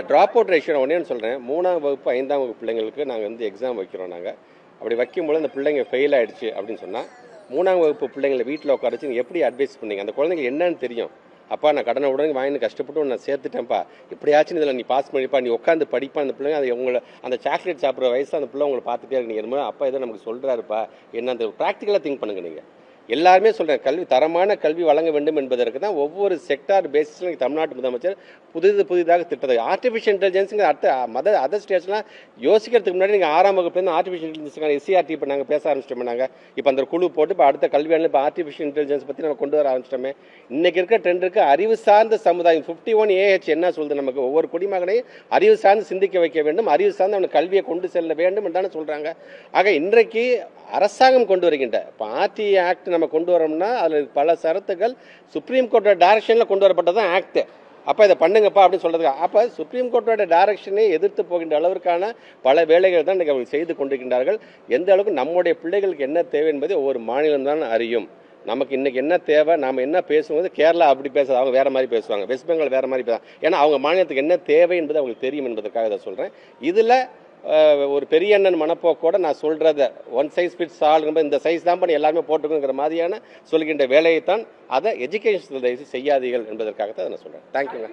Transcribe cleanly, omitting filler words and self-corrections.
Drop out ratio ஒன்றே சொல்கிறேன். 3ஆம் வகுப்பு 5ஆம் வகுப்பு பிள்ளைங்களுக்கு நாங்கள் வந்து எக்ஸாம் வைக்கிறோம். நாங்கள் அப்படி வைக்கும்போது அந்த பிள்ளைங்க ஃபெயில் ஆகிடுச்சு அப்படின்னு சொன்னால் 3ஆம் வகுப்பு பிள்ளைங்களை வீட்டில் உட்கார வச்சு நீங்கள் எப்படி அட்வைஸ் பண்ணீங்க? அந்த குழந்தைங்க என்னன்னு தெரியும். அப்பா நான் கடனை உடனே வாங்கி கஷ்டப்பட்டு நான் சேர்த்துட்டேன்ப்பா, எப்படியாச்சும் இதில் நீ பாஸ் பண்ணிப்பா, நீ உட்காந்து படிப்பா. அந்த பிள்ளைங்க அது உங்களை அந்த சாக்லேட் சாப்பிட்ற வயசு அந்த பிள்ளை உங்களை பார்த்துட்டே இருக்கு. நீங்கள் என்ன அப்பா ஏதோ நமக்கு சொல்கிறாருப்பா என்ன அந்த ப்ராக்டிக்கலாக திங்க் பண்ணுங்கள். நீங்கள் எல்லாருமே சொல்கிறேன், கல்வி தரமான கல்வி வழங்க வேண்டும் என்பதற்கு தான் ஒவ்வொரு செக்டார் பேசிஸில் தமிழ்நாட்டு முதலமைச்சர் புதிதாக திட்டத்தை ஆர்டிஃபிஷியல் இன்டெலிஜென்ஸுங்க அதர் ஸ்டேட்ஸ்லாம் யோசிக்கிறதுக்கு முன்னாடி நீங்கள் 6ஆம் வகுப்புலேருந்து ஆர்டிஃபிஷியல் இன்டெலிஜென்ஸுக்கான எஸ்சிஆர்டி இப்போ நாங்கள் பேச ஆரம்பிச்சிட்டோமே. நாங்கள் இப்போ அந்த குழு போட்டு இப்போ அடுத்த கல்வியாண்டில் இப்போ ஆர்டிஃபிஷியல் இன்டெலிஜென்ஸ் பற்றி நம்ம கொண்டு வர ஆரம்பிச்சிட்டோமே. இன்றைக்கி இருக்க ட்ரெண்டுக்கு அறிவு சார்ந்த சமுதாயம் 51 AH என்ன சொல்லுது? நமக்கு ஒவ்வொரு குடிமகனையும் அறிவு சார்ந்து சிந்திக்க வைக்க வேண்டும், அறிவு சார்ந்து அவனுக்கு கல்வியை கொண்டு செல்ல வேண்டும் என்று சொல்கிறாங்க. ஆக இன்றைக்கு அரசாங்கம் கொண்டு வருகின்ற இப்போ RTI ஆக்ட் நம்ம கொண்டு வரோம்னா அதில் பல சரத்துகள் சுப்ரீம் கோர்ட்டோட டைரக்ஷனில் கொண்டு வரப்பட்டது தான் ஆக்ட். அப்போ இதை பண்ணுங்கப்பா அப்படின்னு சொல்கிறதுக்கு அப்போ சுப்ரீம் கோர்ட்டோட டைரக்ஷனே எதிர்த்து போகின்ற அளவிற்கான பல வேலைகள் தான் இன்றைக்கி அவங்க செய்து கொண்டிருக்கின்றார்கள். எந்த அளவுக்கு நம்முடைய பிள்ளைகளுக்கு என்ன தேவை என்பதை ஒவ்வொரு மாநிலம் தான் அறியும். நமக்கு இன்றைக்கி என்ன தேவை, நாம் என்ன பேசும்போது கேரளா அப்படி பேசுறது, அவங்க வேறு மாதிரி பேசுவாங்க, வெஸ்ட் பெங்கால் வேறு மாதிரி பேசுவாங்க. ஏன்னா அவங்க மாநிலத்துக்கு என்ன தேவை என்பது அவங்களுக்கு தெரியும் என்பதற்காக இதை சொல்கிறேன். இதில் ஒரு பெரிய அண்ணன் மனப்போக்கோட நான் சொல்கிறத ஒன் சைஸ் ஃபிட்ஸ் ஆல் இந்த சைஸ் தான் பண்ணி எல்லாருமே போட்டுக்கணுங்கிற மாதிரியான சொல்கின்ற வேலையைத்தான் அதை எஜுகேஷன் செய்யாதீர்கள் என்பதற்காகத்தான் நான் சொல்கிறேன். தேங்க்யூங்க.